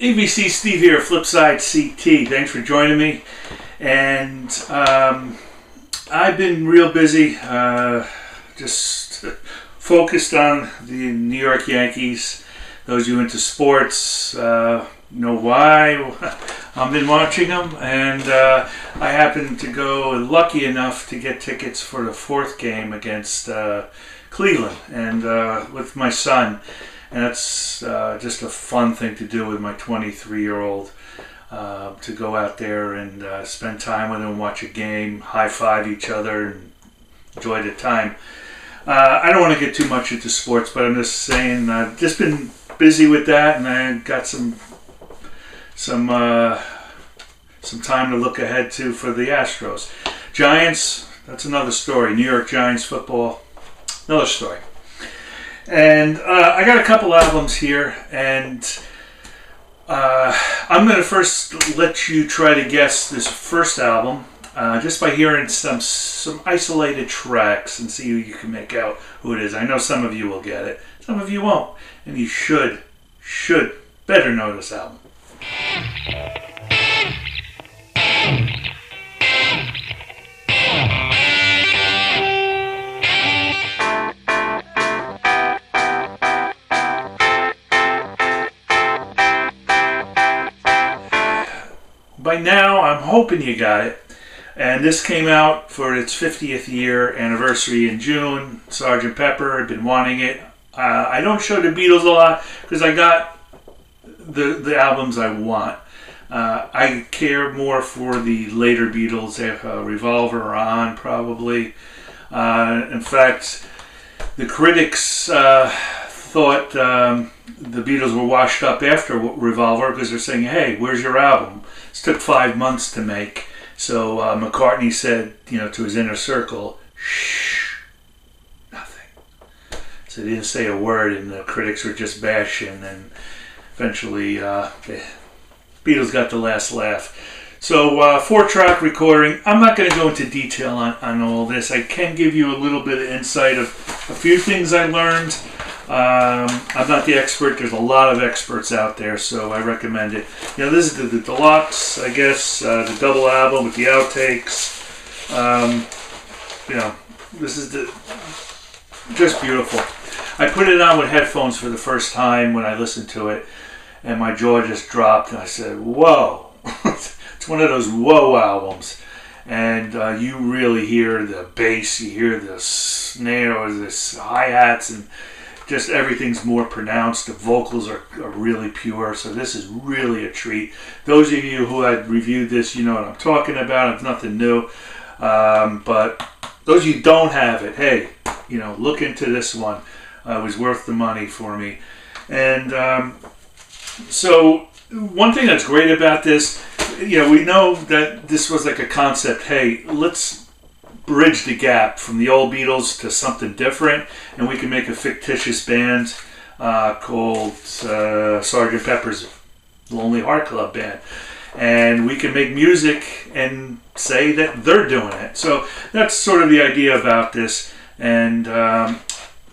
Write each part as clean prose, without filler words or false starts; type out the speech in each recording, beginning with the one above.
ABC Steve here, FlipSideCT. Thanks for joining me. And I've been real busy, just focused on the New York Yankees. Those of you into sports know why I've been watching them. And I happened to go lucky enough to get tickets for the fourth game against Cleveland and with my son. And that's just a fun thing to do with my 23-year-old, to go out there and spend time with him, watch a game, high-five each other, and enjoy the time. I don't want to get too much into sports, but I'm just saying I've just been busy with that, and I got some time to look ahead to for the Astros. Giants, that's another story. New York Giants football, another story. And I got a couple albums here, and I'm going to first let you try to guess this first album just by hearing some isolated tracks and see who you can make out who it is. I know some of you will get it, some of you won't, and you should better know this album. By now, I'm hoping you got it. And this came out for its 50th year anniversary in June. Sgt. Pepper, I've been wanting it. I don't show the Beatles a lot because I got the albums I want. I care more for the later Beatles, Revolver or On, probably. In fact, the critics thought the Beatles were washed up after Revolver because they're saying, hey, where's your album? It took 5 months to make. So McCartney said, to his inner circle, shh, nothing. So he didn't say a word, and the critics were just bashing, and eventually the Beatles got the last laugh. So 4-track recording. I'm not going to go into detail on all this. I can give you a little bit of insight of a few things I learned. I'm not the expert. There's a lot of experts out there, so I recommend it. This is the deluxe, I guess, the double album with the outtakes. This is just beautiful. I put it on with headphones for the first time when I listened to it, and my jaw just dropped, and I said, whoa. It's one of those whoa albums. And you really hear the bass, you hear the snare, or the hi-hats, and just everything's more pronounced. The vocals are really pure, so this is really a treat. Those of you who had reviewed this, you know what I'm talking about. It's nothing new. But those of you who don't have it, hey, look into this one. It was worth the money for me. And so one thing that's great about this, we know that this was like a concept. Hey, let's bridge the gap from the old Beatles to something different, and we can make a fictitious band called Sgt. Pepper's Lonely Heart Club Band, and we can make music and say that they're doing it. So that's sort of the idea about this. And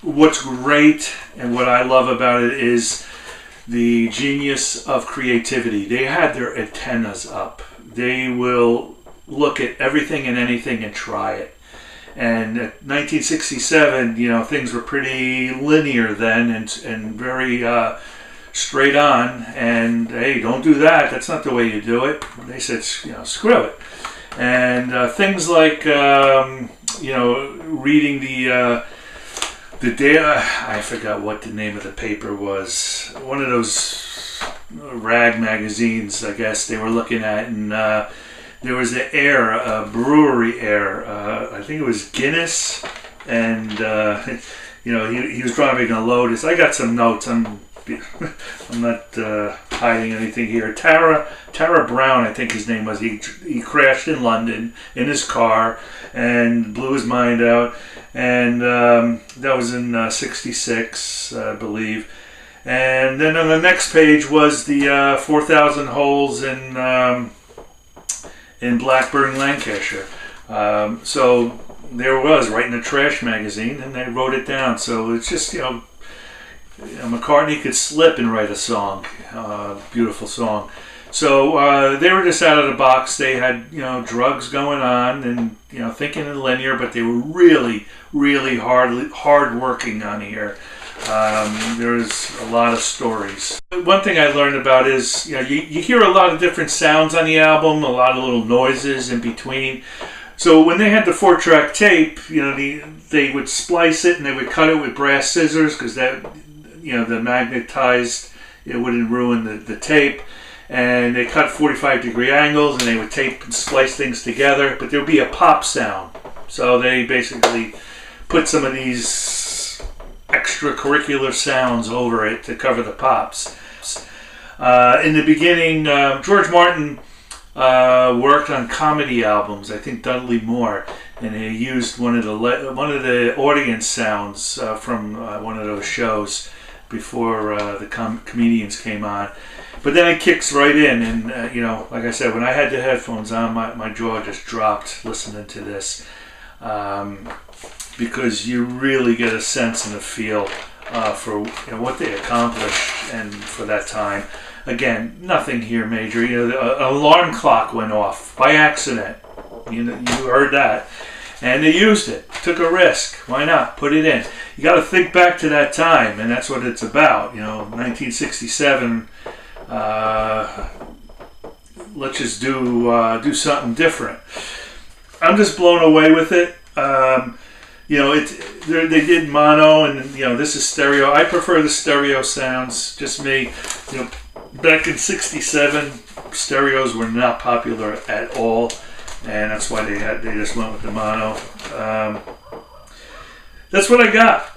what's great and what I love about it is the genius of creativity. They had their antennas up. They will look at everything and anything and try it. And at 1967, things were pretty linear then and very straight on. And hey, don't do that. That's not the way you do it. They said, screw it. And things like, reading the day, I forgot what the name of the paper was. One of those rag magazines, I guess they were looking at, and there was a brewery air. I think it was Guinness, and he was driving a Lotus. I got some notes. I'm not hiding anything here. Tara Brown, I think his name was. He crashed in London in his car and blew his mind out. And that was in '66, I believe. And then on the next page was the 4,000 holes in Blackburn, Lancashire. So there was, right in the trash magazine, and they wrote it down. So it's just, McCartney could slip and write a song, beautiful song. So they were just out of the box. They had, drugs going on and, thinking in linear, but they were really, really hard working on here. There's a lot of stories. One thing I learned about is, you hear a lot of different sounds on the album, a lot of little noises in between. So when they had the 4-track tape, they would splice it and they would cut it with brass scissors because that, the magnetized, it wouldn't ruin the tape. And they cut 45-degree angles and they would tape and splice things together, but there would be a pop sound. So they basically put some of these extracurricular sounds over it to cover the pops. In the beginning, George Martin worked on comedy albums. I think Dudley Moore, and he used one of the audience sounds from one of those shows before the comedians came on. But then it kicks right in, and like I said, when I had the headphones on, my jaw just dropped listening to this, because you really get a sense and a feel for what they accomplished and for that time. Again, nothing here major. An alarm clock went off by accident. You heard that, and they used it. Took a risk. Why not? Put it in. You got to think back to that time, and that's what it's about. 1967. Let's just do something different. I'm just blown away with it. They did mono, and this is stereo. I prefer the stereo sounds. Just me. Back in '67, stereos were not popular at all, and that's why they just went with the mono. That's what I got.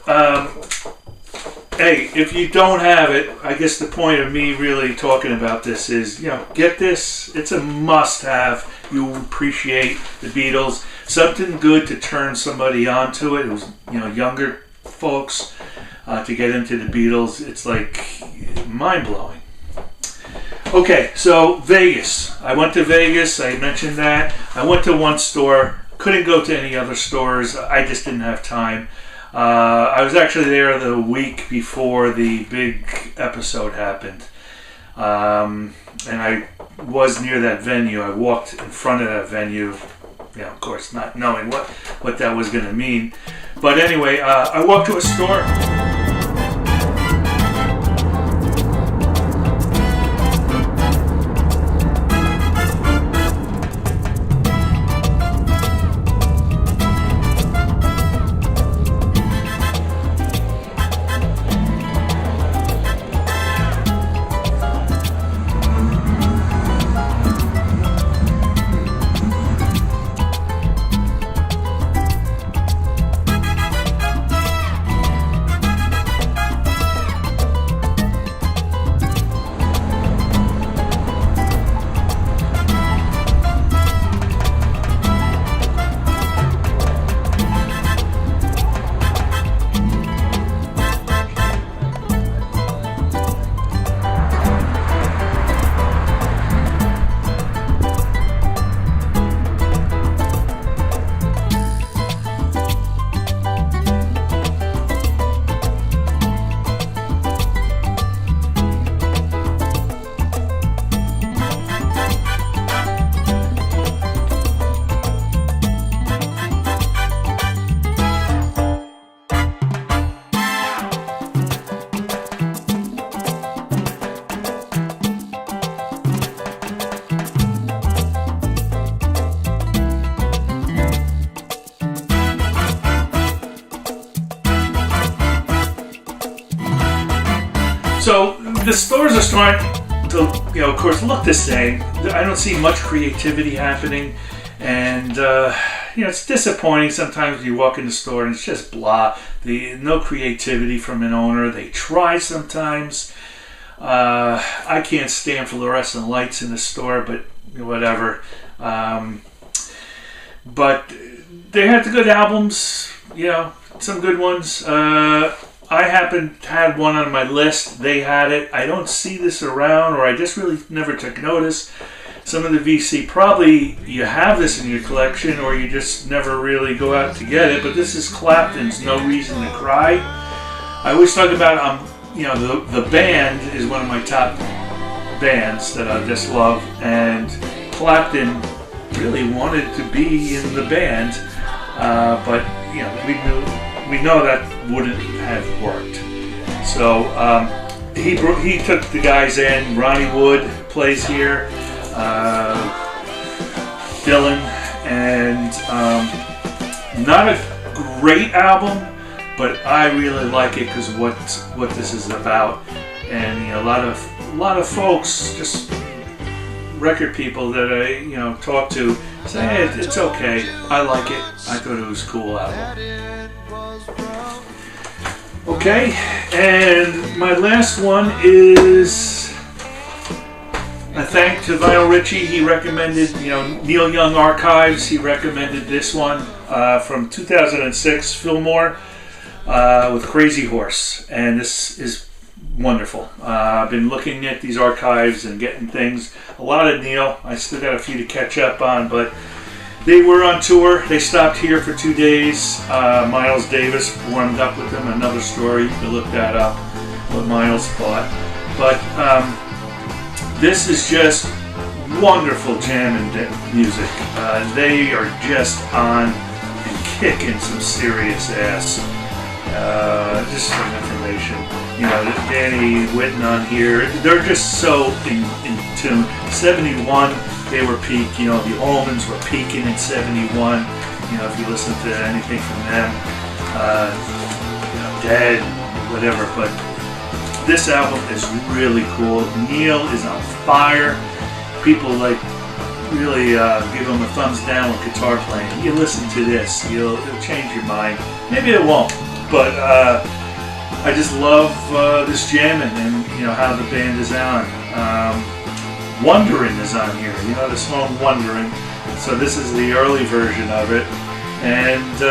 Hey, if you don't have it, I guess the point of me really talking about this is, get this. It's a must-have. You appreciate the Beatles. Something good to turn somebody onto it. It was, younger folks to get into the Beatles. It's like mind-blowing. Okay, so Vegas. I went to Vegas. I mentioned that. I went to one store. Couldn't go to any other stores. I just didn't have time. I was actually there the week before the big episode happened, and I was near that venue. I walked in front of that venue, of course not knowing what that was going to mean. But anyway, I walked to a store. So the stores are starting to, of course, look the same. I don't see much creativity happening, and it's disappointing sometimes when you walk in the store and it's just blah. No creativity from an owner. They try sometimes. I can't stand fluorescent lights in the store, but whatever. But they had the good albums, some good ones. I had one on my list. They had it. I don't see this around, or I just really never took notice. Some of the VC, probably you have this in your collection, or you just never really go out to get it. But this is Clapton's No Reason to Cry. I always talk about you know, the band is one of my top bands that I just love, and Clapton really wanted to be in the band, but you know, we know that wouldn't have worked. So he took the guys in. Ronnie Wood plays here, Dylan, and not a great album, but I really like it because what this is about. And you know, a lot of folks, just record people that I talk to, say, hey, it's okay. I like it. I thought it was a cool album. Okay, and my last one is a thank to Vinyl Richie. He recommended, Neil Young Archives. He recommended this one from 2006, Fillmore, with Crazy Horse, and this is wonderful. I've been looking at these archives and getting things. A lot of Neil. I still got a few to catch up on, but they were on tour. They stopped here for 2 days. Miles Davis warmed up with them. Another story. You can look that up, what Miles thought. But this is just wonderful jamming music. They are just on and kicking some serious ass. Just some information. Danny Whitten on here. They're just so in tune. 71, they were peak. The Allmans were peaking in 71. If you listen to anything from them, Dead, whatever. But this album is really cool. Neil is on fire. People really give him a thumbs down with guitar playing. You listen to this, it'll change your mind. Maybe it won't, but I just love this jamming and how the band is on. Wondering is on here. The song Wondering. So this is the early version of it, and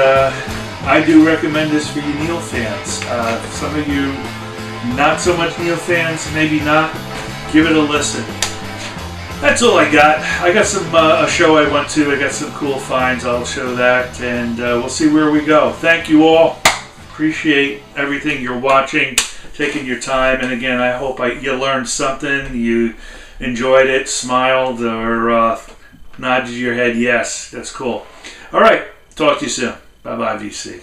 I do recommend this for you Neil fans. Some of you not so much Neil fans, maybe not. Give it a listen. That's all I got. I got some a show I went to. I got some cool finds. I'll show that, and we'll see where we go. Thank you all. Appreciate everything you're watching, taking your time, and again, I hope you learned something, you enjoyed it, smiled, or nodded your head yes. That's cool. All right, talk to you soon. Bye-bye, VC.